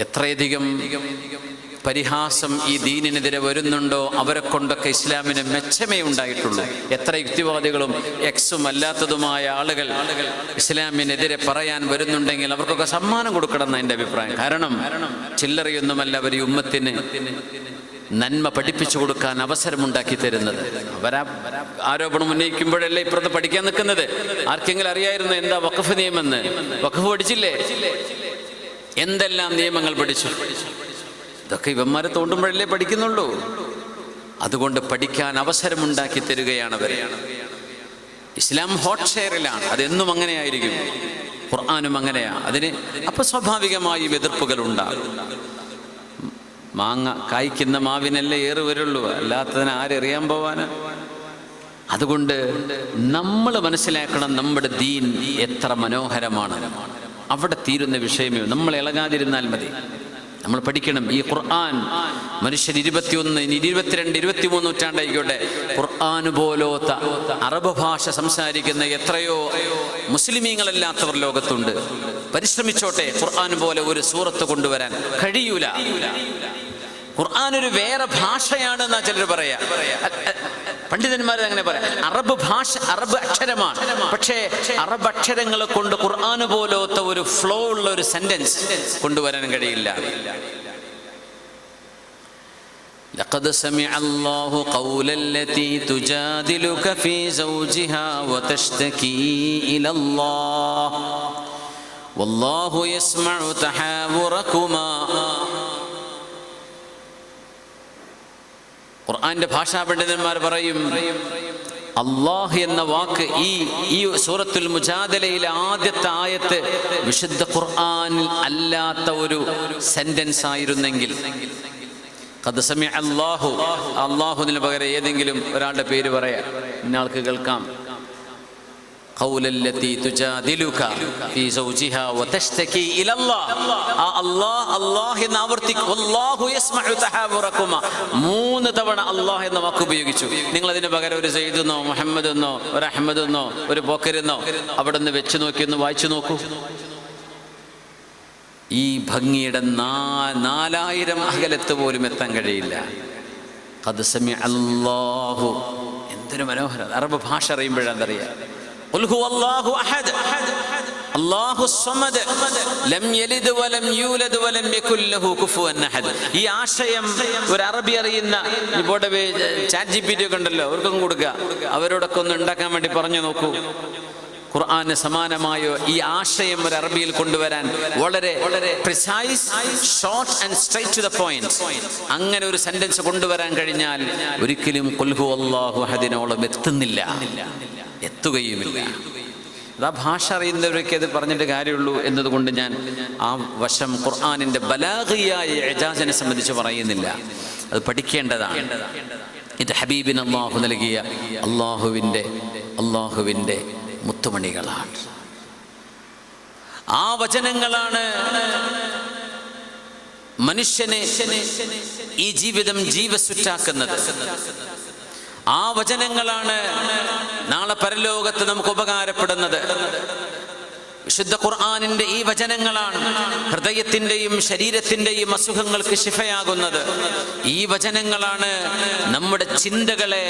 എത്രയധികം പരിഹാസം ഈ ദീനിനെതിരെ വരുന്നുണ്ടോ അവരെ കൊണ്ടൊക്കെ ഇസ്ലാമിന് മെച്ചമേ ഉണ്ടായിട്ടുള്ളൂ. എത്ര യുക്തിവാദികളും എക്സും അല്ലാത്തതുമായ ആളുകൾ ഇസ്ലാമിനെതിരെ പറയാൻ വരുന്നുണ്ടെങ്കിൽ അവർക്കൊക്കെ സമ്മാനം കൊടുക്കണം എന്നാണ് എൻ്റെ അഭിപ്രായം. കാരണം ചില്ലറയൊന്നുമല്ല അവർ ഈ ഉമ്മത്തിന് നന്മ പഠിപ്പിച്ചു കൊടുക്കാൻ അവസരമുണ്ടാക്കി തരുന്നത്. ആരോപണം ഉന്നയിക്കുമ്പോഴല്ലേ ഇപ്പുറത്ത് പഠിക്കാൻ നിൽക്കുന്നത്. ആർക്കെങ്കിലും അറിയായിരുന്നു എന്താ വഖഫ് നിയമമെന്ന്? വഖഫ് പഠിച്ചില്ലേ? എന്തെല്ലാം നിയമങ്ങൾ പഠിച്ചു? ഇതൊക്കെ ഇവന്മാരെ തോണ്ടുമ്പോഴല്ലേ പഠിക്കുന്നുള്ളൂ. അതുകൊണ്ട് പഠിക്കാൻ അവസരമുണ്ടാക്കി തരികയാണ് അവർ. ഇസ്ലാം ഹോട്ട് ഷെയറിലാണ്, അതെന്നും അങ്ങനെയായിരിക്കും. ഖുർആനും അങ്ങനെയാണ്. അതിന് അപ്പോൾ സ്വാഭാവികമായും എതിർപ്പുകൾ ഉണ്ടാകും. മാങ്ങ കായ്ക്കുന്ന മാവിനല്ലേ ഏറ് വരുള്ളൂ, അല്ലാത്തതിന് ആരെറിയാൻ പോവാന്? അതുകൊണ്ട് നമ്മൾ മനസ്സിലാക്കണം നമ്മുടെ ദീൻ എത്ര മനോഹരമാണ്. അവിടെ തീരുന്ന വിഷയമേ, നമ്മൾ ഇളകാതിരുന്നാൽ മതി. നമ്മൾ പഠിക്കണം. ഈ ഖുർആൻ മനുഷ്യൻ 21, 22, 23 നൂറ്റാണ്ടായിക്കോട്ടെ, ഖുർആൻ പോലോത്ത അറബ് ഭാഷ സംസാരിക്കുന്ന എത്രയോ മുസ്ലിമീങ്ങളല്ലാത്തവർ ലോകത്തുണ്ട്. പരിശ്രമിച്ചോട്ടെ, ഖുർആൻ പോലെ ഒരു സൂറത്ത് കൊണ്ടുവരാൻ കഴിയൂല. ഖുർആൻ ഒരു വേറെ ഭാഷയാണെന്നാ ചിലർ പറയാ. പണ്ഡിതന്മാർ അങ്ങനെ പറയാം. അറബ് ഭാഷ, അറബ് അക്ഷരമാണ്. പക്ഷേ അറബ് അക്ഷരങ്ങളെ കൊണ്ട് ഖുർആൻ പോലത്തെ ഒരു ഫ്ലോ ഉള്ള ഒരു സെന്റൻസ് കൊണ്ടുവരാൻ കഴിയില്ല. لقد سمع الله قول التي تجادلك في زوجها وتشتكي إلى الله والله يسمع تحاوركما. ഖുർആന്റെ ഭാഷാ പണ്ഡിതന്മാർ പറയും, അല്ലാഹ് എന്ന വാക്ക് ഈ സൂറത്തുൽ മുജാദലയിലെ ആദ്യത്തെ ആയത്ത് വിശുദ്ധ ഖുർആനിൽ അല്ലാത്ത ഒരു സെന്റൻസ് ആയിരുന്നെങ്കിൽ, ഖദ് സമിഅ അല്ലാഹു, അല്ലാഹുവിന് പകരം ഏതെങ്കിലും ഒരാളുടെ പേര് പറയാം, ഇന്നയാൾക്ക് കേൾക്കാം. ഖൗലല്ലതി തുജാദിലുക ഫീ സൗജിഹാ വതശ്തകി ഇലല്ലാഹ്. അല്ലാഹ് എന്ന് ആവർത്തിക്കും. വല്ലാഹു യസ്മഉ തഹാവുറകുമാ. 3 തവണ അല്ലാഹ് എന്ന വാക്ക് ഉപയോഗിച്ചു. നിങ്ങൾ അതിന് പകരം ഒരു സയ്യിദെന്നോ മുഹമ്മദെന്നോ ഒരു അഹമ്മദെന്നോ ഒരു ബക്കറെന്നോ അവിടെ നിന്ന് വെച്ച് നോക്കി ഒന്ന് വായിച്ചു നോക്കൂ. ഈ ഭംഗിയുടെ 4000 അകലത്ത് പോലും എത്താൻ കഴിയില്ല. ഖദ് സമിഅ അല്ലാഹു. എന്തൊരു മനോഹരം! അറബ് ഭാഷ അറിയുമ്പോഴെന്തറിയാം. ഖുൽ ഹുവല്ലാഹു അഹദ് അല്ലാഹു സ്വമദ് ലം യലിദ് വലം യൂലദ് വലം യകുൽ ലഹു കുഫുവൻ അഹദ്. ഈ ആശയം ഒരു അറബി അറിയുന്ന ഇവിടെ ചാറ്റ് ജിപിടി ഒക്കെ ഉണ്ടല്ലോ, അവർക്കും കൊടുക്കുക. അവരോടൊക്കെ ഒന്ന് ഉണ്ടാക്കാൻ വേണ്ടി പറഞ്ഞു നോക്കൂ. ഖുർആന് സമാനമായ ഈ ആശയം ഒരു അറബിയിൽ കൊണ്ടുവരാൻ വളരെ precise, short and straight to the point, അങ്ങനെ ഒരു സെന്റൻസ് കൊണ്ടുവരാൻ കഴിഞ്ഞാൽ ഒരിക്കലും ഖുൽ ഹുവല്ലാഹു അഹദിനോളം എത്തുകയുമില്ല. അത് ആ ഭാഷ അറിയുന്നവരൊക്കെ അത് പറഞ്ഞിട്ട് കാര്യമുള്ളൂ എന്നതുകൊണ്ട് ഞാൻ ആ വശം ഖുർആനിന്റെ ബലാഗിയായ ഇജാസിനെ സംബന്ധിച്ച് പറയുന്നില്ല. അത് പഠിക്കേണ്ടതാണ്. ഇത് ഹബീബിന് അല്ലാഹു നൽകിയ അല്ലാഹുവിൻ്റെ മുത്തുമണികളാണ്. ആ വചനങ്ങളാണ് മനുഷ്യനെ ഈ ജീവിതം ജീവസുറ്റാക്കുന്നത്. ആ വചനങ്ങളാണ് നാളെ പരലോകത്ത് നമുക്ക് ഉപകാരപ്പെടുന്നത്. വിശുദ്ധ ഖുർആനിന്റെ ഈ വചനങ്ങളാണ് ഹൃദയത്തിന്റെയും ശരീരത്തിന്റെയും അസുഖങ്ങൾക്ക് ശിഫയാകുന്നത്. ഈ വചനങ്ങളാണ് നമ്മുടെ ചിന്തകളെ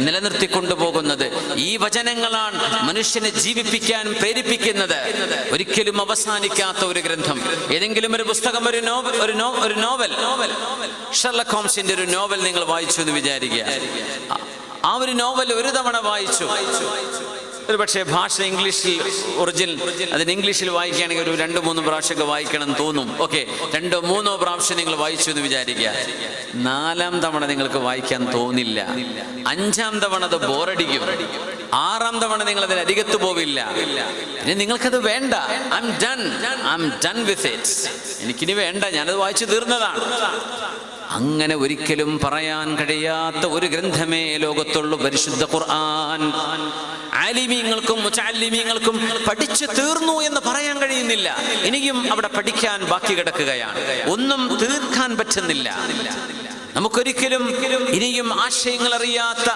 നിലനിർത്തിക്കൊണ്ടുപോകുന്നത്. ഈ വചനങ്ങളാണ് മനുഷ്യനെ ജീവിപ്പിക്കാൻ പ്രേരിപ്പിക്കുന്നത്. ഒരിക്കലും അവസാനിക്കാത്ത ഒരു ഗ്രന്ഥം, ഏതെങ്കിലും ഒരു പുസ്തകം, ഒരു നോവൽ, ഷെർലക് ഹോംസിന്റെ ഒരു നോവൽ നിങ്ങൾ വായിച്ചു എന്ന് വിചാരിക്കുക. ആ ഒരു നോവൽ ഒരു തവണ വായിച്ചു, ഒരു പക്ഷേ ഭാഷ ഇംഗ്ലീഷിൽ ഒറിജിനൽ, അതിന് ഇംഗ്ലീഷിൽ വായിക്കുകയാണെങ്കിൽ ഒരു 2-3 പ്രാവശ്യമൊക്കെ വായിക്കണം തോന്നും. ഓക്കെ, 2-3 പ്രാവശ്യം നിങ്ങൾ വായിച്ചു എന്ന് വിചാരിക്കുക. 4-ാം തവണ നിങ്ങൾക്ക് വായിക്കാൻ തോന്നില്ല. 5-ാം തവണ അത് ബോറടിക്കും. 6-ാം തവണ നിങ്ങൾ അതിന് അരികത്ത് പോവില്ല. പിന്നെ നിങ്ങൾക്കത് വേണ്ട. I M done with it. എനിക്കിനി വേണ്ട, ഞാനത് വായിച്ചു തീർന്നതാണ്. അങ്ങനെ ഒരിക്കലും പറയാൻ കഴിയാത്ത ഒരു ഗ്രന്ഥമേ ലോകത്തുള്ളൂ പരിശുദ്ധ ഖുർആൻ. ആലിമീങ്ങൾക്കും മുതഅല്ലിമീങ്ങൾക്കും പഠിച്ചു തീർന്നു എന്ന് പറയാൻ കഴിയുന്നില്ല. ഇനിയും അവിടെ പഠിക്കാൻ ബാക്കി കിടക്കുകയാണ്. ഒന്നും തീർക്കാൻ പറ്റുന്നില്ല. നമുക്കൊരിക്കലും ഇനിയും ആശയങ്ങൾ അറിയാത്ത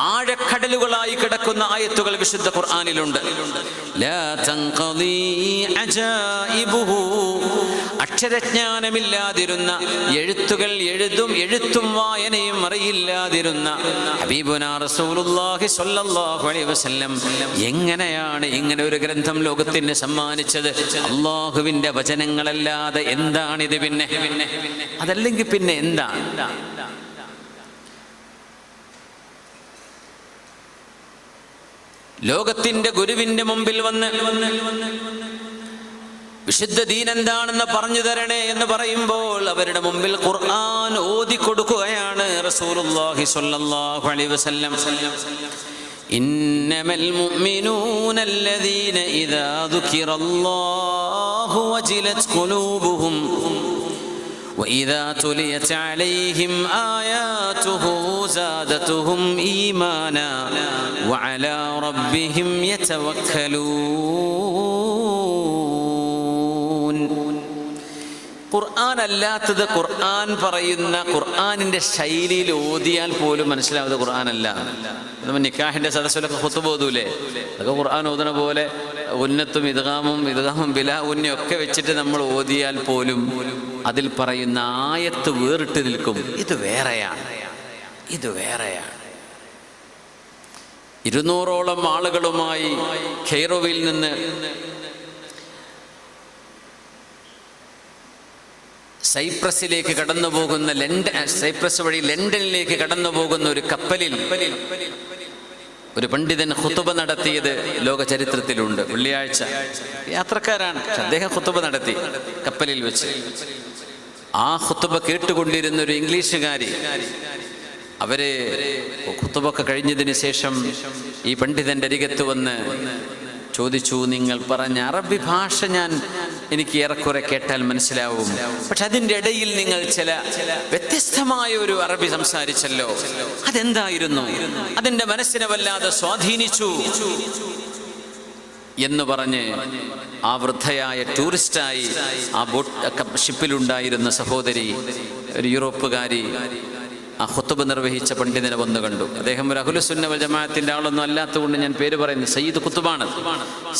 ആഴക്കടലുകളായി കിടക്കുന്ന ആയത്തുകൾ വിശുദ്ധ ഖുർആനിലുണ്ട്. ലാ തൻഖദി അജായിബുഹു, അക്ഷരജ്ഞാനമില്ലാതിരുന്ന, എഴുത്തുകൾ എഴുത്തും വായനയും അറിയില്ലാതിരുന്ന ഹബീബുനാ റസൂലുള്ളാഹി സ്വല്ലല്ലാഹു അലൈഹി വസല്ലം എങ്ങനെയാണ് ഇങ്ങനെ ഒരു ഗ്രന്ഥം ലോകത്തിന് സമ്മാനിച്ചത്? അല്ലാഹുവിന്റെ വചനങ്ങളല്ലാതെ എന്താണിത്? പിന്നെ അതല്ലെങ്കിൽ പിന്നെ എന്താണ്? ലോകത്തിന്റെ ഗുരുവിന്റെ മുമ്പിൽ വന്ന് വിശുദ്ധ ദീൻ എന്താണെന്ന് പറഞ്ഞു തരണേ എന്ന് പറയുമ്പോൾ അവരുടെ മുമ്പിൽ ഖുർആൻ ഓതി കൊടുക്കുകയാണ് റസൂലുള്ളാഹി സ്വല്ലല്ലാഹു അലൈഹി വസല്ലം. ഇന്നമൽ മുഅ്മിനൂന അല്ലദീന ഇദാ ദുകിറല്ലാഹു വജിലത് ഖുലൂബുഹും وإذا تليت عليهم آياته زادتهم إيمانا وعلى ربهم يتوكلون. ഖുർആൻ അല്ലാത്തത് ഖുർആൻ പറയുന്ന ഖുർആനിന്റെ ശൈലിയിൽ ഓതിയാൽ പോലും മനസ്സിലാവുന്നത് ഖുർആൻ അല്ല. നമ്മൾ നിക്കാഹിന്റെ സദസ്സിലൊക്കെ ഖുത്ബ ഓതൂലേ, അതൊക്കെ ഖുർആൻ ഓതുന്ന പോലെ ഉന്നത്തും ഇദ്ഗാമും ബിലാ ഉന്നയും ഒക്കെ വെച്ചിട്ട് നമ്മൾ ഓതിയാൽ പോലും അതിൽ പറയുന്ന ആയത്ത് വേറിട്ട് നിൽക്കും. ഇത് വേറെയാണ്. 200ഓളം ആളുകളുമായി കെയ്റോവിൽ നിന്ന് സൈപ്രസിലേക്ക് കടന്നു പോകുന്ന സൈപ്രസ് വഴി ലണ്ടനിലേക്ക് കടന്നു പോകുന്ന ഒരു കപ്പലിൽ ഒരു പണ്ഡിതൻ ഖുതുബ നടത്തിയത് ലോക ചരിത്രത്തിലുണ്ട്. വെള്ളിയാഴ്ച യാത്രക്കാരാണ്, അദ്ദേഹം ഖുതുബ നടത്തി കപ്പലിൽ വെച്ച്. ആ ഖുതുബ കേട്ടുകൊണ്ടിരുന്ന ഒരു ഇംഗ്ലീഷുകാരി, അവര് ഖുതുബൊക്കെ കഴിഞ്ഞതിന് ശേഷം ഈ പണ്ഡിതന്റെ അരികത്ത് വന്ന് ചോദിച്ചു, നിങ്ങൾ പറഞ്ഞ അറബി ഭാഷ എനിക്ക് ഏറെക്കുറെ കേട്ടാൽ മനസ്സിലാവും, പക്ഷെ അതിൻ്റെ ഇടയിൽ നിങ്ങൾ ചില വ്യത്യസ്തമായ ഒരു അറബി സംസാരിച്ചല്ലോ, അതെന്തായിരുന്നു? അതെന്റെ മനസ്സിനെ വല്ലാതെ സ്വാധീനിച്ചു എന്ന് പറഞ്ഞ് ആ വൃദ്ധയായ ടൂറിസ്റ്റായി ആ ഷിപ്പിലുണ്ടായിരുന്ന സഹോദരി, ഒരു യൂറോപ്പുകാരി, ആ ഖുതുബ നിർവഹിച്ച പണ്ഡിതനെ വന്നു കണ്ടു. അദ്ദേഹം ഒരു അഹ്ലുസുന്ന വൽ ജമാഅത്തിന്റെ ആളൊന്നും അല്ലാത്തതുകൊണ്ട് ഞാൻ പേര് പറയുന്നു. സയ്യിദ് ഖുതുബാണ്.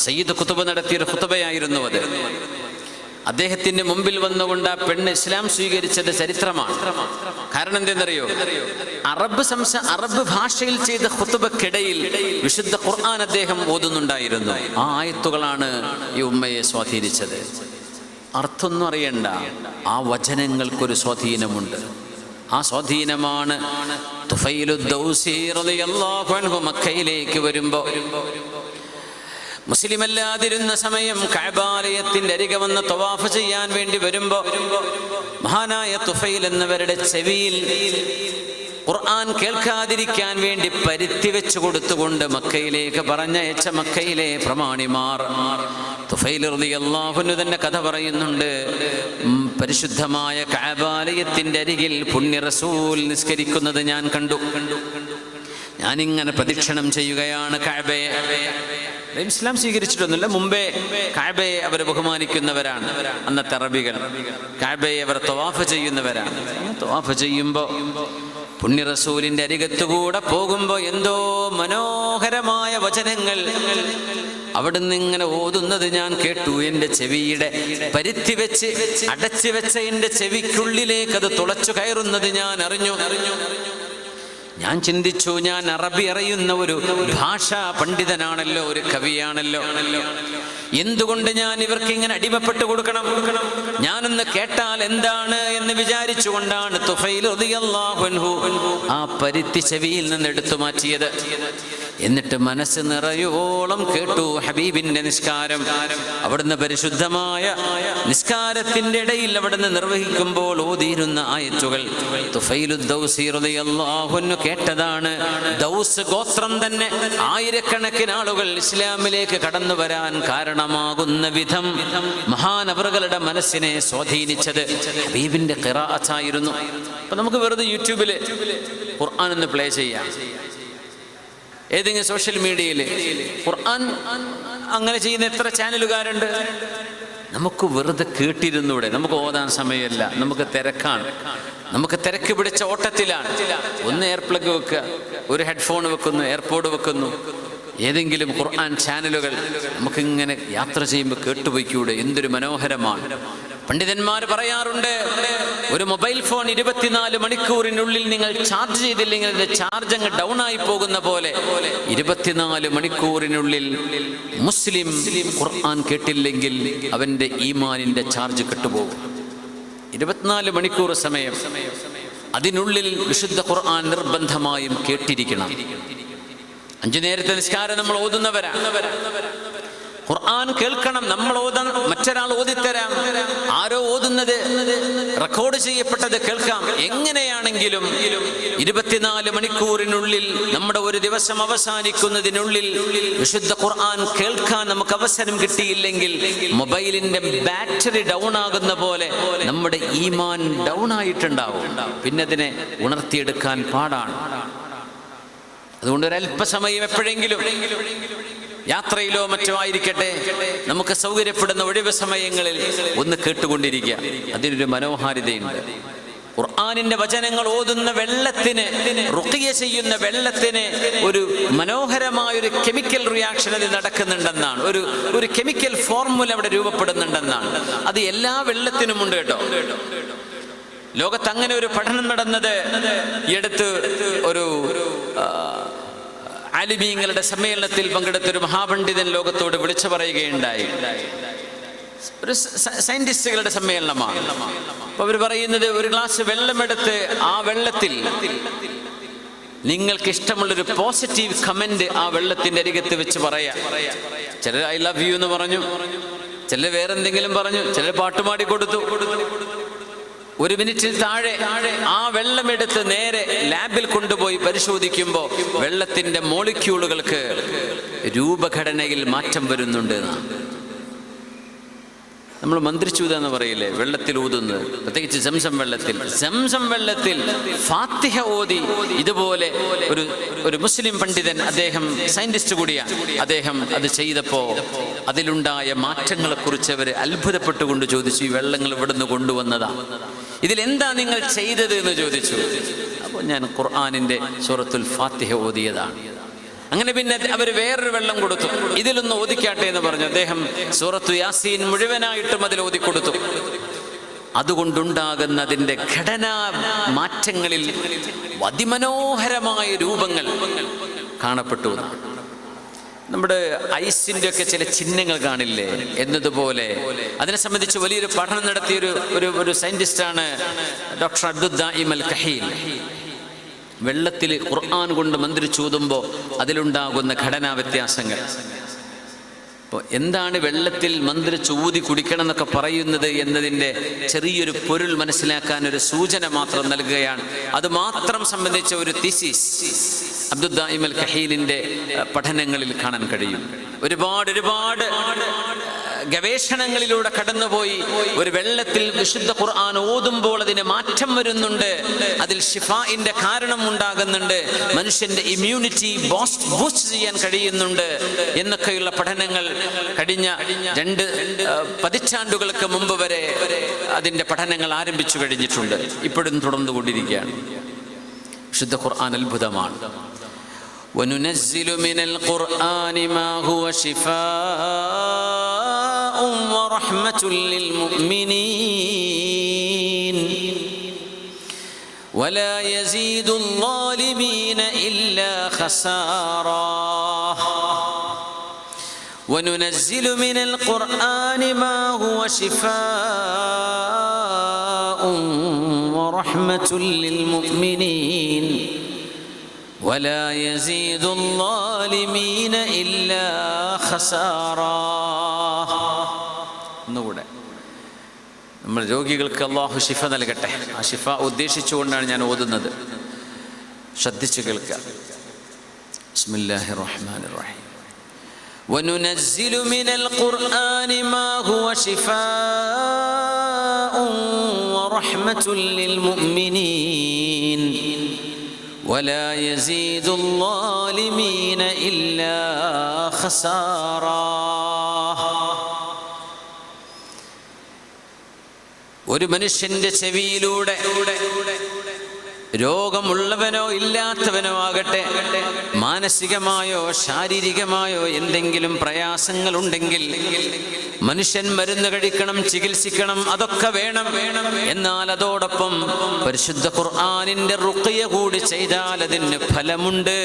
സയ്യിദ് ഖുതുബ നടത്തിയൊരു ഖുതുബയായിരുന്നു അത്. അദ്ദേഹത്തിന്റെ മുമ്പിൽ വന്നുകൊണ്ട് ആ പെണ്ണ് ഇസ്ലാം സ്വീകരിച്ചത് ചരിത്രമാണ്. കാരണം എന്തെന്നറിയോ? അറബ് ഭാഷയിൽ ചെയ്ത ഖുതുബക്കിടയിൽ വിശുദ്ധ ഖുർആൻ അദ്ദേഹം ഓതുന്നുണ്ടായിരുന്നു. ആ ആയത്തുകളാണ് ഈ ഉമ്മയെ സ്വാധീനിച്ചത്. അർത്ഥമൊന്നും അറിയണ്ട, ആ വചനങ്ങൾക്കൊരു സ്വാധീനമുണ്ട്. ആ സ്വാധീനമാണ് തുഫൈലു ദൗസി റളിയല്ലാഹു അൻഹു മക്കയിലേക്ക് വരുമ്പോൾ, മുസ്ലിമല്ലാതിരുന്ന സമയം കഅബാലയത്തിന്റെ അരികെ വന്ന് തവാഫ് ചെയ്യാൻ വേണ്ടി വരുമ്പോൾ മഹാനായ തുഫൈൽ എന്നവരുടെ ചെവിയിൽ ഖുർആൻ കേൾക്കാതിരിക്കാൻ വേണ്ടി പരുത്തി വെച്ചു കൊടുത്തുകൊണ്ട് മക്കയിലേക്ക് പറഞ്ഞയച്ച മക്കയിലെ പ്രമാണിമാർ തുഫൈൽ റളിയല്ലാഹു അൻഹു തന്നെ കഥ പറയുന്നുണ്ട്. പരിശുദ്ധമായ കഅബാലയത്തിന്റെ അരികിൽ പുണ്യ റസൂൽ നിസ്കരിക്കുന്നത് ഞാൻ കണ്ടു. ഞാനിങ്ങനെ പ്രദക്ഷിണം ചെയ്യുകയാണ് കഅബയെ. ഇസ്ലാം സ്വീകരിച്ചിട്ടൊന്നുമില്ല, മുമ്പേ കഅബയെ അവർ ബഹുമാനിക്കുന്നവരാണ്. അന്നത്തെ അറബികൾ കഅബയെ അവർ തവാഫ് ചെയ്യുന്നവരാണ്. തവാഫ് ചെയ്യുമ്പോൾ പുണ്യ റസൂലിന്റെ അരികത്തുകൂടെ പോകുമ്പോൾ എന്തോ മനോഹരമായ വചനങ്ങൾ അവിടുന്ന് ഇങ്ങനെ ഓതുന്നത് ഞാൻ കേട്ടു. എൻ്റെ ചെവിയുടെ പരുത്തി വെച്ച് അടച്ചു വെച്ച എൻ്റെ ചെവിക്കുള്ളിലേക്ക് അത് തുളച്ചു കയറുന്നത് ഞാൻ അറിഞ്ഞു. ഞാൻ ചിന്തിച്ചു, ഞാൻ അറബി അറിയുന്ന ഒരു ഭാഷാ പണ്ഡിതനാണല്ലോ, ഒരു കവിയാണല്ലോ, എന്തുകൊണ്ട് ഞാൻ ഇവർക്ക് ഇങ്ങനെ അടിമപ്പെട്ടു കൊടുക്കണം? ഞാനൊന്ന് കേട്ടാൽ എന്താണ് എന്ന് വിചാരിച്ചുകൊണ്ടാണ് തുഫൈൽ റളിയല്ലാഹു അൻഹു ആ പരുത്തി ചെവിയിൽ നിന്ന് എടുത്തു മാറ്റിയത്. എന്നിട്ട് മനസ്സ് നിറയോളം കേട്ടു ഹബീബിന്റെ നിസ്കാരം. അവിടുന്ന് പരിശുദ്ധമായ നിസ്കാരത്തിന്റെ ഇടയിൽ അവിടുന്ന് നിർവഹിക്കുമ്പോൾ ഓതിയിരുന്ന ആയത്തുകൾ തുഫൈലു ദൗസി റളിയല്ലാഹു അൻഹു കേട്ടതാണ്. ദൗസ് ഗോത്രം തന്നെ ആയിരക്കണക്കിന് ആളുകൾ ഇസ്ലാമിലേക്ക് കടന്നു വരാൻ കാരണമാകുന്ന വിധം മഹാനവറുകളുടെ മനസ്സിനെ സ്വാധീനിച്ചത് ഹബീബിന്റെ ഖിറാഅത്തായിരുന്നു. അപ്പൊ നമുക്ക് വെറുതെ യൂട്യൂബില് ഖുർആൻ ഒന്ന് പ്ലേ ചെയ്യാം, ഏതെങ്കിലും സോഷ്യൽ മീഡിയയിൽ ഖുർആൻ അങ്ങനെ ചെയ്യുന്ന എത്ര ചാനലുകാരുണ്ട്. നമുക്ക് വെറുതെ കേട്ടിരുന്നൂടെ? നമുക്ക് ഓതാൻ സമയമില്ല, നമുക്ക് തിരക്കാണ്, നമുക്ക് തിരക്ക് പിടിച്ച ഓട്ടത്തിലാണ്. ഒന്ന് എയർ പ്ലഗ് വെക്കുക, ഒരു ഹെഡ്ഫോൺ വെക്കുന്നു, എയർപോഡ് വെക്കുന്നു, ഏതെങ്കിലും ഖുർആൻ ചാനലുകൾ നമുക്കിങ്ങനെ യാത്ര ചെയ്യുമ്പോൾ കേട്ടുപോയിക്കൂടെ? എന്തൊരു മനോഹരമാണ്. പണ്ഡിതന്മാർ പറയാറുണ്ട്, ഒരു മൊബൈൽ ഫോൺ 24 മണിക്കൂറിനുള്ളിൽ നിങ്ങൾ ചാർജ് ചെയ്തില്ലെങ്കിൽ അതിന്റെ ചാർജ് അങ്ങ് ഡൗൺ ആയി പോകുന്ന പോലെ 24 മണിക്കൂറിനുള്ളിൽ മുസ്ലിം ഖുർആൻ കേട്ടില്ലെങ്കിൽ അവന്റെ ഈമാനിന്റെ ചാർജ് കെട്ടുപോകും. 24 മണിക്കൂർ സമയം അതിനുള്ളിൽ വിശുദ്ധ ഖുർആൻ നിർബന്ധമായും കേട്ടിരിക്കണം. 5 നേരത്തെ നിസ്കാരം നമ്മൾ ഓതുന്നവരാണ്, ഖുർആൻ കേൾക്കണം. നമ്മൾ ഓതാൻ മറ്റൊരാൾ ഓതിത്തരാം, ആരോ ഓതുന്നത് റെക്കോർഡ് ചെയ്യപ്പെട്ടത് കേൾക്കാം. എങ്ങനെയാണെങ്കിലും 24 മണിക്കൂറിനുള്ളിൽ നമ്മുടെ ഒരു ദിവസം അവസാനിക്കുന്നതിനുള്ളിൽ വിശുദ്ധ ഖുർആൻ കേൾക്കാൻ നമുക്ക് അവസരം കിട്ടിയില്ലെങ്കിൽ മൊബൈലിന്റെ ബാറ്ററി ഡൗൺ ആകുന്ന പോലെ നമ്മുടെ ഈമാൻ ഡൗൺ ആയിട്ടുണ്ടാവും. പിന്നെ അതിനെ ഉണർത്തിയെടുക്കാൻ പാടാണ്. അതുകൊണ്ട് ഒരല്പസമയം എപ്പോഴെങ്കിലും യാത്രയിലോ മറ്റോ ആയിരിക്കട്ടെ, നമുക്ക് സൗകര്യപ്പെടുന്ന ഒഴിവ് സമയങ്ങളിൽ ഒന്ന് കേട്ടുകൊണ്ടിരിക്കുക. അതിനൊരു മനോഹാരിതയുണ്ട്. ഖുർആനിന്റെ വചനങ്ങൾ ഓതുന്ന വെള്ളത്തിന്, റുഖിയ ചെയ്യുന്ന വെള്ളത്തിന് ഒരു മനോഹരമായൊരു കെമിക്കൽ റിയാക്ഷൻ അതിൽ നടക്കുന്നുണ്ടെന്നാണ്, ഒരു കെമിക്കൽ ഫോർമുല അവിടെ രൂപപ്പെടുന്നുണ്ടെന്നാണ്. അത് എല്ലാ വെള്ളത്തിനും ഉണ്ട് കേട്ടോ. ലോകത്ത് അങ്ങനെ ഒരു പഠനം നടന്നത് ഈ അടുത്ത് ഒരു ആലിമീങ്ങളുടെ സമ്മേളനത്തിൽ പങ്കെടുത്തൊരു മഹാപണ്ഡിതൻ ലോകത്തോട് വിളിച്ചു പറയുകയുണ്ടായി. ഒരു സയന്റിസ്റ്റുകളുടെ സമ്മേളനമാണ്. അപ്പൊ അവർ പറയുന്നത്, ഒരു ഗ്ലാസ് വെള്ളമെടുത്ത് ആ വെള്ളത്തിൽ നിങ്ങൾക്ക് ഇഷ്ടമുള്ളൊരു പോസിറ്റീവ് കമന്റ് ആ വെള്ളത്തിന്റെ അരികത്ത് വെച്ച് പറയാ. ചിലർ ഐ ലവ് യു എന്ന് പറഞ്ഞു, ചിലർ വേറെന്തെങ്കിലും പറഞ്ഞു, ചിലർ പാട്ടുപാടി കൊടുത്തു. 1 മിനിറ്റിൽ താഴെ ആ വെള്ളമെടുത്ത് നേരെ ലാബിൽ കൊണ്ടുപോയി പരിശോധിക്കുമ്പോൾ വെള്ളത്തിന്റെ മോളിക്യൂളുകൾക്ക് രൂപഘടനയിൽ മാറ്റം വരുന്നുണ്ട്. നമ്മൾ മന്ത്രിച്ചൂത എന്ന് പറയില്ലേ, വെള്ളത്തിൽ ഊതുന്നത്, പ്രത്യേകിച്ച് സംസം വെള്ളത്തിൽ ഫാത്തിഹ ഓതി ഇതുപോലെ ഒരു മുസ്ലിം പണ്ഡിതൻ, അദ്ദേഹം സയന്റിസ്റ്റ് കൂടിയാണ്, അദ്ദേഹം അത് ചെയ്തപ്പോൾ അതിലുണ്ടായ മാറ്റങ്ങളെ കുറിച്ച് അവർ അത്ഭുതപ്പെട്ടുകൊണ്ട് ചോദിച്ചു, ഈ വെള്ളങ്ങൾ ഇവിടുന്ന് കൊണ്ടുവന്നതാ, ഇതിലെന്താ നിങ്ങൾ ചെയ്തത് എന്ന് ചോദിച്ചു. അപ്പോൾ ഞാൻ ഖുർആനിന്റെ സൂറത്തുൽ ഫാത്തിഹ ഓതിയതാണ്. അങ്ങനെ പിന്നെ അവർ വേറൊരു വെള്ളം കൊടുത്തു, ഇതിലൊന്ന് ഓതിക്കാട്ടെ എന്ന് പറഞ്ഞു. അദ്ദേഹം സൂറത്തു യാസീൻ മുഴുവനായിട്ടും അതിൽ ഓതിക്കൊടുത്തു. അതുകൊണ്ടുണ്ടാകുന്ന അതിൻ്റെ ഘടനാ മാറ്റങ്ങളിൽ അതിമനോഹരമായ രൂപങ്ങൾ കാണപ്പെട്ടു. നമ്മുടെ ഐസിന്റെ ഒക്കെ ചില ചിഹ്നങ്ങൾ കാണില്ലേ എന്നതുപോലെ അതിനെ സംബന്ധിച്ച് വലിയൊരു പഠനം നടത്തിയ ഒരു സയന്റിസ്റ്റാണ് ഡോക്ടർ അബ്ദുദ്ദാഇം അൽ കഹീൽ. വെള്ളത്തിൽ ഖുർആൻ കൊണ്ട് മന്ത്രിച്ചൂതുമ്പോൾ അതിലുണ്ടാകുന്ന ഘടനാ വ്യത്യാസങ്ങൾ. അപ്പോൾ എന്താണ് വെള്ളത്തിൽ മന്ത്രിച്ചൂതി കുടിക്കണം എന്നൊക്കെ പറയുന്നത് എന്നതിൻ്റെ ചെറിയൊരു പൊരുൾ മനസ്സിലാക്കാൻ ഒരു സൂചന മാത്രം നൽകുകയാണ്. അത് മാത്രം സംബന്ധിച്ച ഒരു തീസിസ് അബ്ദുദ്ദാഇം അൽ കഹീലിൻ്റെ പഠനങ്ങളിൽ കാണാൻ കഴിയും. ഒരുപാട് ഗവേഷണങ്ങളിലൂടെ കടന്നുപോയി ഒരു വെള്ളത്തിൽ വിശുദ്ധ ഖുർആൻ ഓതുമ്പോൾ അതിന് മാറ്റം വരുന്നുണ്ട്, അതിൽ ഷിഫാഇന്റെ കാരണം ഉണ്ടാകുന്നുണ്ട്, മനുഷ്യന്റെ ഇമ്മ്യൂണിറ്റി ബൂസ്റ്റ് ചെയ്യാൻ കഴിയുന്നുണ്ട് എന്നൊക്കെയുള്ള പഠനങ്ങൾ കഴിഞ്ഞ 2 പതിറ്റാണ്ടുകൾക്ക് മുമ്പ് വരെ അതിന്റെ പഠനങ്ങൾ ആരംഭിച്ചു കഴിഞ്ഞിട്ടുണ്ട്. ഇപ്പോഴും തുടർന്നുകൊണ്ടിരിക്കുകയാണ്. വിശുദ്ധ ഖുർആൻ അത്ഭുതമാണ്. وَنُنَزِّلُ مِنَ الْقُرْآنِ مَا هُوَ شِفَاءٌ وَرَحْمَةٌ لِّلْمُؤْمِنِينَ وَلَا يَزِيدُ الظَّالِمِينَ إِلَّا خَسَارًا وَنُنَزِّلُ مِنَ الْقُرْآنِ مَا هُوَ شِفَاءٌ وَرَحْمَةٌ لِّلْمُؤْمِنِينَ ولا يزيد الظالمين إلا خسارا. ഒന്നുകൂടെ, നമ്മൾ രോഗികൾക്ക് അല്ലാഹു ശിഫ നൽകട്ടെ. ആ ശിഫ ഉദ്ദേശിച്ചുകൊണ്ടാണ് ഞാൻ ഓതുന്നത്, ശ്രദ്ധിച്ചു കേൾക്കുക. ബിസ്മില്ലാഹിർ റഹ്മാനിർ റഹീം. وَنُنَزِّلُ مِنَ الْقُرْآنِ مَا هُوَ شِفَاءٌ وَرَحْمَةٌ لِّلْمُؤْمِنِينَ ولا يزيد الظالمين إلا خسارا. ഒരു മനുഷ്യന്റെ ചെവിയിലൂടെ രോഗമുള്ളവനോ ഇല്ലാത്തവനോ ആകട്ടെ, മാനസികമായോ ശാരീരികമായോ എന്തെങ്കിലും പ്രയാസങ്ങൾ ഉണ്ടെങ്കിൽ മനുഷ്യൻ മരുന്ന് കഴിക്കണം, ചികിത്സിക്കണം, അതൊക്കെ വേണം. എന്നാൽ അതോടൊപ്പം പരിശുദ്ധ ഖുർആനിന്റെ റുഖിയ കൂടി ചെയ്താൽ അതിന് ഫലമുണ്ട്.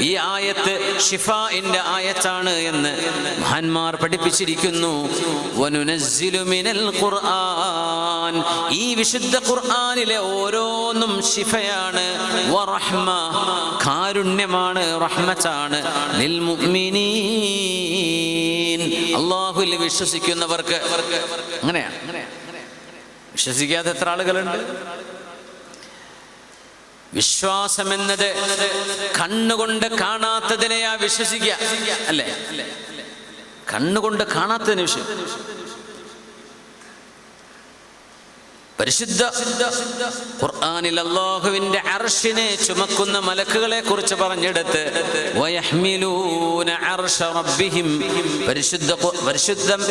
ഈ ആയത്ത് ഷിഫാഇന്റെ ആയത്താണ് എന്ന് മഹാന്മാർ പഠിപ്പിച്ചിരിക്കുന്നു. വനുനസ്സിലു മിനൽ ഖുർആൻ, ഈ വിശുദ്ധ ഖുർആനിലെ ഓരോന്നും ഷിഫയാണ്, വറഹ്മ, കാരുണ്യമാണ്, റഹ്മത്താണ്, ലിൽ മുഅ്മിനീൻ, അല്ലാഹുവിൽ വിശ്വസിക്കുന്നവർക്ക്. അങ്ങനെയാണ്. വിശ്വസിക്കാത്ത എത്ര ആളുകളുണ്ട്? വിശ്വാസം എന്നത് കണ്ണുകൊണ്ട് കാണാത്തതിനെയാ വിശ്വസിക്കുക, അല്ലേ? കണ്ണുകൊണ്ട് കാണാത്തതിന് വിശ്വസിക്കുക. പരിശുദ്ധ ഖുർആനിൽ അല്ലാഹുവിന്റെ അർശിനെ ചുമക്കുന്ന മലക്കുകളെ കുറിച്ച് പറഞ്ഞെടുത്ത് വയഹ്മിലൂന അർശ റബ്ബിഹിം,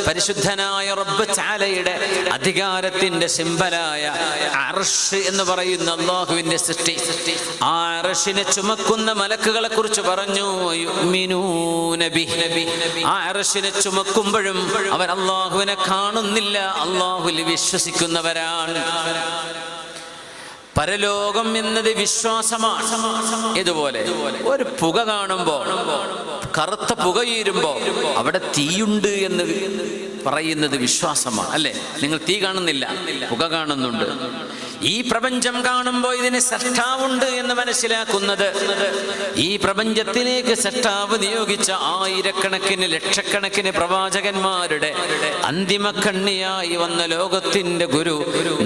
പരിശുദ്ധനായ റബ്ബ് തആലയുടെ അധികാരത്തിന്റെ സിംബലായ അർശ് എന്ന് പറയുന്ന അല്ലാഹുവിന്റെ സൃഷ്ടി, ആ അർശിനെ ചുമക്കുന്ന മലക്കുകളെ കുറിച്ച് പറഞ്ഞു യുഅ്മിനൂന ബിഹി, ആ അർശിനെ ചുമക്കുമ്പോഴും അവർ അല്ലാഹുവിനെ കാണുന്നില്ല, അല്ലാഹുവിൽ വിശ്വസിക്കുന്നവരാണ്. പരലോകം എന്നത് വിശ്വാസമാണ്. ഇതുപോലെ ഒരു പുക കാണുമ്പോ, കറുത്ത പുകയീരുമ്പോ അവിടെ തീയുണ്ട് എന്ന് പറയുന്നത് വിശ്വാസമാണ്, അല്ലേ? നിങ്ങൾ തീ കാണുന്നില്ല, പുക കാണുന്നുണ്ട്. ഈ പ്രപഞ്ചം കാണുമ്പോൾ ഇതിന് സൃഷ്ടാവുണ്ട് എന്ന് മനസ്സിലാക്കുന്നത്, ഈ പ്രപഞ്ചത്തിലേക്ക് സൃഷ്ടാവ് നിയോഗിച്ച ആയിരക്കണക്കിന് ലക്ഷക്കണക്കിന് പ്രവാചകന്മാരുടെ അന്തിമ കണ്ണിയായി വന്ന ലോകത്തിന്റെ ഗുരു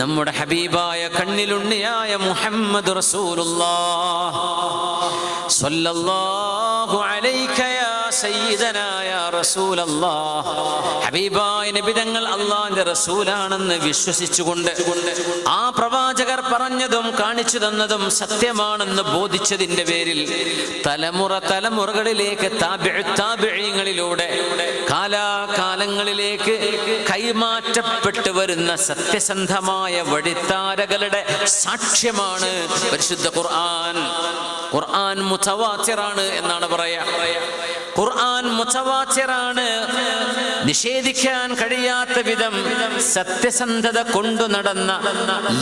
നമ്മുടെ ഹബീബായ കണ്ണിലുണ്ണിയായ മുഹമ്മദ് റസൂലുള്ളാഹ് സ്വല്ലല്ലാഹു അലൈക യാ സയ്യിദനാ യാ റസൂലല്ലാഹ്, ഹബീബായ നബി തങ്ങൾ അല്ലാഹുവിന്റെ റസൂലാണെന്ന് വിശ്വസിച്ചുകൊണ്ട് ആ പ്രവാചകർ പറഞ്ഞതും കാണിച്ചു തന്നതും സത്യമാണെന്ന് ബോധിച്ചതിന്റെ പേരിൽ തലമുറകളിലേക്ക് താബിഈങ്ങളിലൂടെ കാലാകാലങ്ങളിലേക്ക് കൈമാറ്റപ്പെട്ടു വരുന്ന സത്യസന്ധമായ വഴിത്താരകളുടെ സാക്ഷ്യമാണ് പരിശുദ്ധ ഖുർആൻ. ഖുർആൻ മുതവാത്തിറാണ് എന്നാണ് പറയാ. ഖുർആൻ മുതവാത്തിറാണ്, നിഷേധിക്കാൻ കഴിയാത്ത വിധം സത്യസന്ധത കൊണ്ടു നടന്ന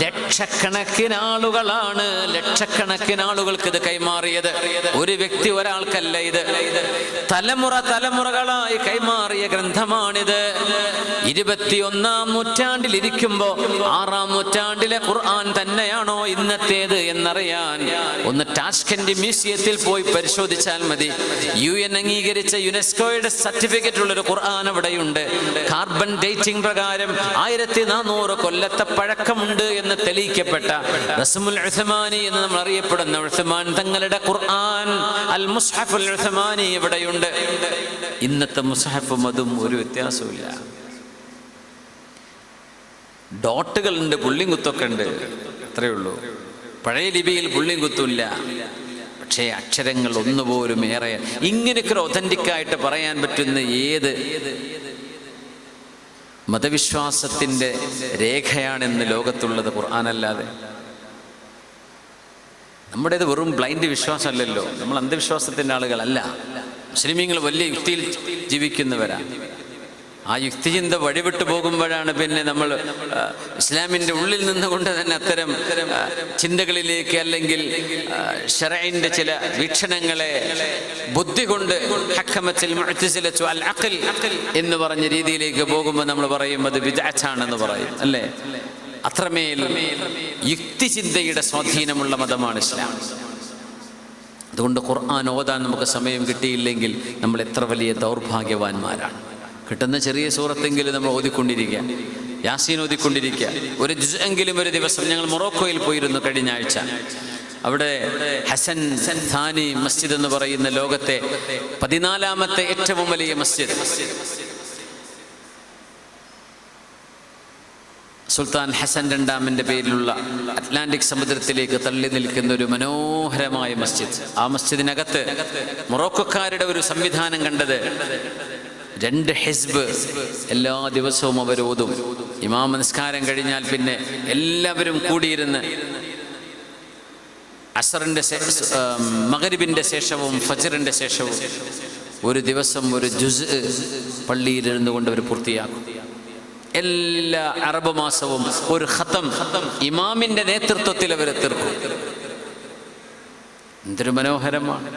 ലക്ഷക്കണക്കിന് ആളുകളാണ്, ലക്ഷക്കണക്കിന് ആളുകൾക്ക് ഇത് കൈമാറിയത്. ഒരു വ്യക്തി, ഒരാൾക്കല്ല, ഇത് തലമുറകളായി കൈമാറിയ ഗ്രന്ഥമാണിത്. 21-ാം നൂറ്റാണ്ടിൽ ഇരിക്കുമ്പോ 6-ാം നൂറ്റാണ്ടിലെ ഖുർആൻ തന്നെയാണോ ഇന്നത്തേത് എന്നറിയാൻ ഒന്ന് ടാഷ്കന്റ് മ്യൂസിയത്തിൽ പോയി പരിശോധിച്ചാൽ മതി. UN അംഗീകരിച്ച യുനെസ്കോയുടെ സർട്ടിഫിക്കറ്റ് ഉള്ളൊരു ഖുർആൻ അവിടെയുണ്ട്. കാർബൺ ഡേറ്റിംഗ് പ്രകാരം 1400 കൊല്ലത്തെ പഴക്കമുണ്ട് എന്ന് തെളിയിക്കപ്പെട്ട റസ്മുൽ ഉസ്മാനി എന്ന് നമ്മൾ അറിയപ്പെടുന്ന ഉസ്മാൻ തങ്ങളുടെ ഖുർആൻ അൽ മുസ്ഹഫുൽ ഉസ്മാനി ഇവിടെയുണ്ട്. ഇന്നത്തെ മുസ്ഹഫും അതും ഒരു വ്യത്യാസവുമില്ല. ഡോട്ടുകളുണ്ട്, പുള്ളിയും കുത്തൊക്കെ ഉണ്ട്, അത്രയേ ഉള്ളൂ. പഴയ ലിപിയിൽ പുള്ളിയും കുത്തുമില്ല, പക്ഷേ അക്ഷരങ്ങൾ ഒന്നുപോലും ഏറെ. ഇങ്ങനെയൊക്കെ ഒതന്റിക്കായിട്ട് പറയാൻ പറ്റുന്ന ഏത് മതവിശ്വാസത്തിൻ്റെ രേഖയാണെന്ന് ലോകത്തുള്ളത് ഖുർആനല്ലാതെ? നമ്മുടേത് വെറും ബ്ലൈൻഡ് വിശ്വാസമല്ലല്ലോ, നമ്മൾ അന്ധവിശ്വാസത്തിൻ്റെ ആളുകളല്ല. മുസ്ലിമീങ്ങൾ വലിയ യുക്തിയിൽ ജീവിക്കുന്നവരാണ്. ആ യുക്തിചിന്ത വഴിവിട്ടു പോകുമ്പോഴാണ് പിന്നെ നമ്മൾ ഇസ്ലാമിൻ്റെ ഉള്ളിൽ നിന്നുകൊണ്ട് തന്നെ അത്തരം ചിന്തകളിലേക്ക്, അല്ലെങ്കിൽ ശറഈന്റെ ചില വീക്ഷണങ്ങളെ ബുദ്ധി കൊണ്ട് ഹക്കമത്തിൽ മുഅ്തസിലത്തു അൽ അഖൽ എന്ന് പറഞ്ഞ രീതിയിലേക്ക് പോകുമ്പോൾ നമ്മൾ പറയും അത് ബിദ്അത്താണെന്ന് പറയും, അല്ലേ? അത്രമേൽ യുക്തിചിന്തയുടെ സ്വാധീനമുള്ള മതമാണ് ഇസ്ലാം. അതുകൊണ്ട് ഖുർആൻ ഓതാൻ നമുക്ക് സമയം കിട്ടിയില്ലെങ്കിൽ നമ്മൾ എത്ര വലിയ ദൗർഭാഗ്യവാന്മാരാണ്. കിട്ടുന്ന ചെറിയ സൂറത്തെങ്കിലും നമ്മൾ ഓതിക്കൊണ്ടിരിക്കുക, യാസീൻ ഓതിക്കൊണ്ടിരിക്കുക, ഒരു ജുസെങ്കിലും ഒരു ദിവസം. ഞങ്ങൾ മൊറോക്കോയിൽ പോയിരുന്നു കഴിഞ്ഞ ആഴ്ച. അവിടെ ഹസൻ ഥാനി മസ്ജിദ് എന്ന് പറയുന്ന ലോകത്തെ 14ാമത്തെ ഏറ്റവും വലിയ മസ്ജിദ്, സുൽത്താൻ ഹസൻ രണ്ടാമൻ്റെ പേരിലുള്ള അറ്റ്ലാന്റിക് സമുദ്രത്തിലേക്ക് തള്ളി നിൽക്കുന്ന ഒരു മനോഹരമായ മസ്ജിദ്. ആ മസ്ജിദിനകത്ത് മൊറോക്കോക്കാരുടെ ഒരു സംവിധാനം കണ്ടത് 2 ഹിസ്ബ് എല്ലാ ദിവസവും അവർ ഓതും. ഇമാം നിസ്കാരം കഴിഞ്ഞാൽ പിന്നെ എല്ലാവരും കൂടിയിരുന്ന് അസറിൻ്റെ മഗ്രിബിൻ്റെ ശേഷവും ഫജ്റിൻ്റെ ശേഷവും ഒരു ദിവസം ഒരു ജുസ് പള്ളിയിലിരുന്നു കൊണ്ട് അവർ പൂർത്തിയാക്കും. എല്ലാ അറബ് മാസവും ഒരു ഖത്തം ഇമാമിൻ്റെ നേതൃത്വത്തിൽ അവർ തീർക്കും. എന്തൊരു മനോഹരമാണ്.